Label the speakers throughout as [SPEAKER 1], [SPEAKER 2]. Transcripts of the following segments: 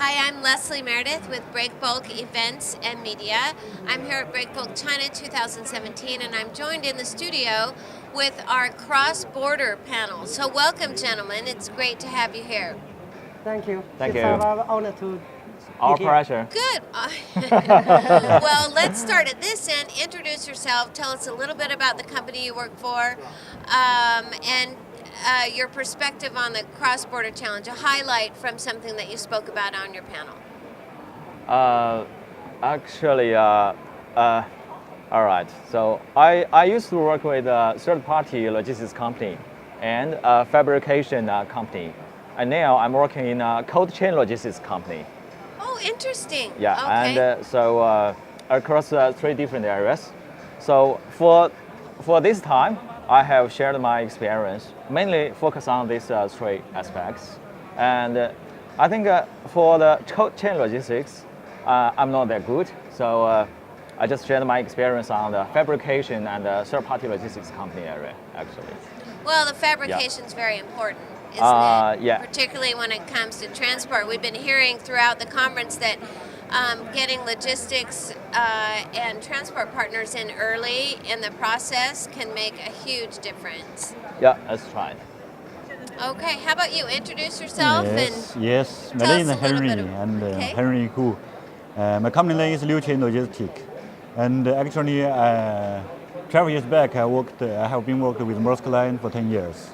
[SPEAKER 1] Hi, I'm Leslie Meredith with Breakbulk Events and Media. I'm here at Breakbulk China 2017, and I'm joined in the studio with our cross-border panel. So welcome, gentlemen. It's great to have you here.
[SPEAKER 2] Thank you.
[SPEAKER 3] Thank
[SPEAKER 2] It's
[SPEAKER 3] you.
[SPEAKER 2] our honor to
[SPEAKER 3] Our
[SPEAKER 2] be here.
[SPEAKER 3] pleasure.
[SPEAKER 1] Good. Well, let's start at this end. Introduce yourself. Tell us a little bit about the company you work for, and your perspective on the cross-border challenge. A highlight from something that you spoke about on your panel.
[SPEAKER 3] Actually, all right. So I used to work with a third-party logistics company and a fabrication company, and now I'm working in a cold chain logistics company.
[SPEAKER 1] Oh, interesting.
[SPEAKER 3] Yeah,
[SPEAKER 1] Okay.
[SPEAKER 3] and so across three different areas. So for this time, I have shared my experience, mainly focus on these three aspects. And I think for the cold chain logistics, I'm not that good. So I just shared my experience on the fabrication and the third-party logistics company area, actually.
[SPEAKER 1] Well, the fabrication's very important, isn't it?
[SPEAKER 3] Yeah.
[SPEAKER 1] Particularly when it comes to transport. We've been hearing throughout the conference that getting logistics and transport partners in early in the process can make a huge difference.
[SPEAKER 3] Yeah, that's right.
[SPEAKER 1] Okay, how about you? Introduce yourself
[SPEAKER 4] Yes. My
[SPEAKER 1] tell
[SPEAKER 4] name
[SPEAKER 1] us
[SPEAKER 4] is
[SPEAKER 1] a little
[SPEAKER 4] Henry,
[SPEAKER 1] bit of-
[SPEAKER 4] and
[SPEAKER 1] okay.
[SPEAKER 4] Henry Hu. My company name is Liu Chain Logistics, and actually, 12 years back, I have been working with Maersk Line for 10 years,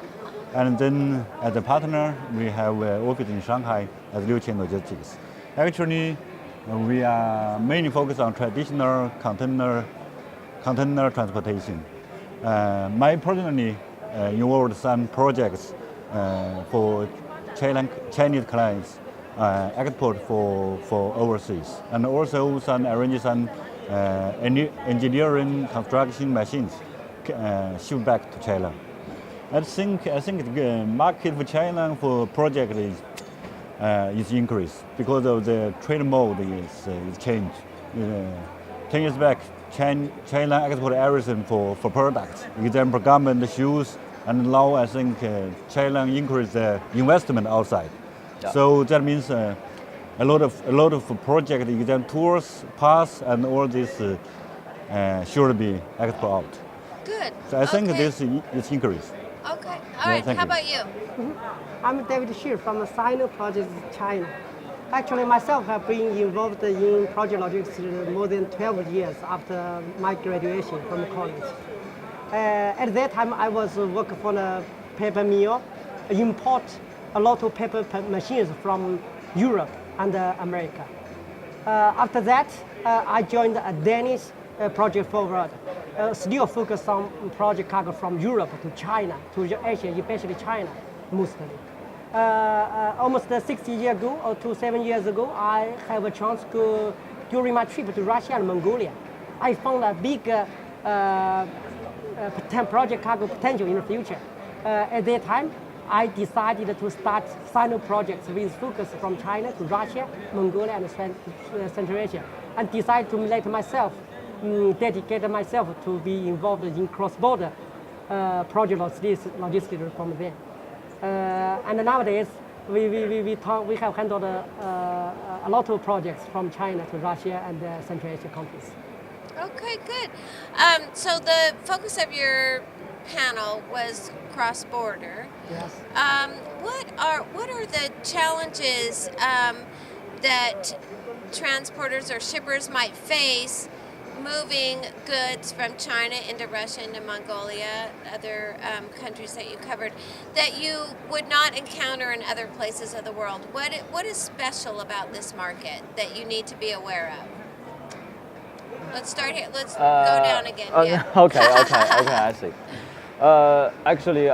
[SPEAKER 4] and then as a partner, we have an office in Shanghai as Liu Chain Logistics. Actually, we are mainly focused on traditional container transportation. My personally involved some projects for Chinese clients, export for overseas, and also arrange some engineering construction machines shipped back to China. I think the market for China for project is increased because of the trade mode is changed. 10 years back, China export everything for products, example garment, shoes, and now I think China increased the investment outside.
[SPEAKER 3] Yeah.
[SPEAKER 4] So that means a lot of project, exam tours, pass, and all this should be export out.
[SPEAKER 1] Good.
[SPEAKER 4] So I think
[SPEAKER 1] Okay.
[SPEAKER 4] this is increased.
[SPEAKER 1] Okay. All right.
[SPEAKER 4] thank
[SPEAKER 1] How
[SPEAKER 4] you.
[SPEAKER 1] about you?
[SPEAKER 2] I'm David Xu from the Sino Project China. Actually, myself have been involved in project logistics more than 12 years after my graduation from college. At that time, I was working for a paper mill, import a lot of paper machines from Europe and America. After that, I joined a Danish project forward, still focused on project cargo from Europe to China, to Asia, especially China, mostly. Almost 60 years ago, or to 7 years ago, I have a chance to, during my trip to Russia and Mongolia, I found a big project cargo potential in the future. At that time, I decided to start Sino projects with focus from China to Russia, Mongolia, and Central Asia, and decided to dedicate myself to be involved in cross-border project logistics from there. And nowadays, we have handled a lot of projects from China to Russia and Central Asia countries.
[SPEAKER 1] Okay, good. So the focus of your panel was cross-border.
[SPEAKER 2] Yes.
[SPEAKER 1] What are the challenges that transporters or shippers might face moving goods from China into Russia, into Mongolia, other countries that you covered, that you would not encounter in other places of the world? What is special about this market that you need to be aware of? Let's start here. Let's go down again. Yeah.
[SPEAKER 3] Okay, I see. Actually,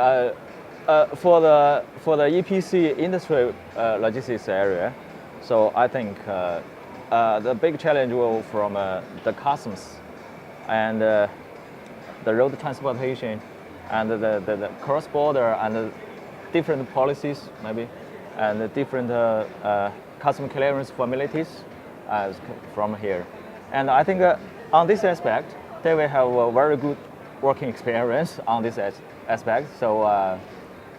[SPEAKER 3] for the EPC industry logistics area, so I think the big challenge will from the customs and the road transportation and the cross-border and the different policies maybe and the different custom clearance formalities from here. And I think on this aspect, they will have a very good working experience on this aspect. So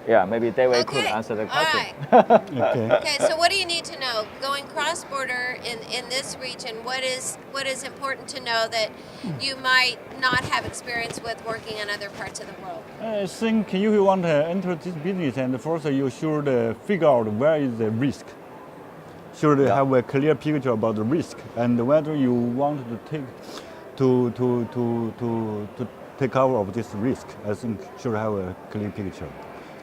[SPEAKER 3] yeah, maybe David
[SPEAKER 1] Okay.
[SPEAKER 3] could answer the
[SPEAKER 1] All
[SPEAKER 3] question.
[SPEAKER 1] right.
[SPEAKER 4] Okay.
[SPEAKER 1] Okay, so what do you need to know going cross-border in this region? What is important to know that you might not have experience with working in other parts of the world?
[SPEAKER 4] I think if you want to enter this business, and first you should figure out where is the risk. Should have a clear picture about the risk and whether you want to take care of this risk. I think should have a clear picture.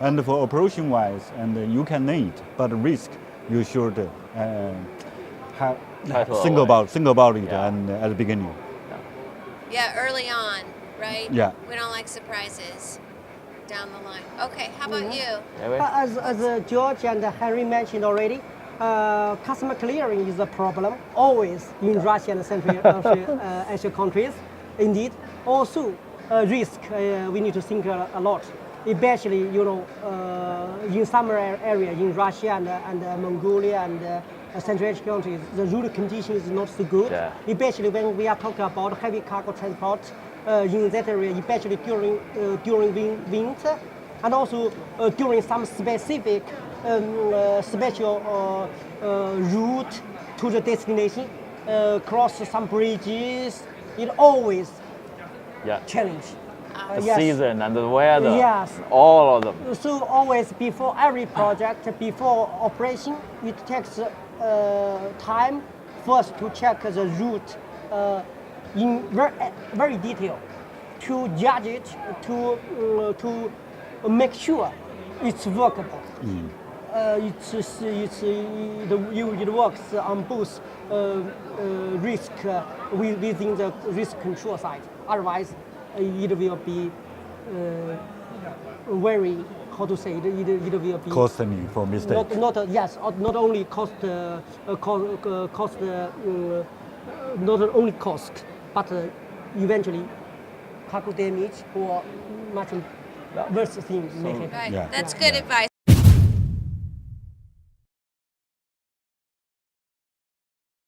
[SPEAKER 4] And for operation wise, and you can name it, but risk you should have
[SPEAKER 3] Try to
[SPEAKER 4] think
[SPEAKER 3] avoid.
[SPEAKER 4] about it
[SPEAKER 3] Yeah.
[SPEAKER 4] and at the beginning.
[SPEAKER 1] Yeah, early on, right?
[SPEAKER 4] Yeah.
[SPEAKER 1] We don't like surprises down the line. Okay, how about you?
[SPEAKER 3] David?
[SPEAKER 2] As George and Henry mentioned already, customer clearing is a problem always in Russia and Central Asia countries. Indeed, also risk we need to think a lot. Especially, in some area in Russia and Mongolia and Central Asia countries, the road condition is not so good.
[SPEAKER 3] Yeah.
[SPEAKER 2] Especially when we are talking about heavy cargo transport in that area, especially during winter, and also during some specific special route to the destination, cross some bridges. It always
[SPEAKER 3] Yeah.
[SPEAKER 2] challenge.
[SPEAKER 3] The
[SPEAKER 2] Yes.
[SPEAKER 3] season and the weather.
[SPEAKER 2] Yes.
[SPEAKER 3] All of them.
[SPEAKER 2] So always before every project, before operation, it takes time first to check the route in very detail, to judge it, to make sure it's workable. It works on both risk within the risk control side. Otherwise, it will be very, how to say it, it will be
[SPEAKER 4] Costly for mistake.
[SPEAKER 2] not only cost not only cost, but eventually cargo damage or much worse things may happen.
[SPEAKER 1] Right.
[SPEAKER 4] Yeah.
[SPEAKER 1] That's good advice.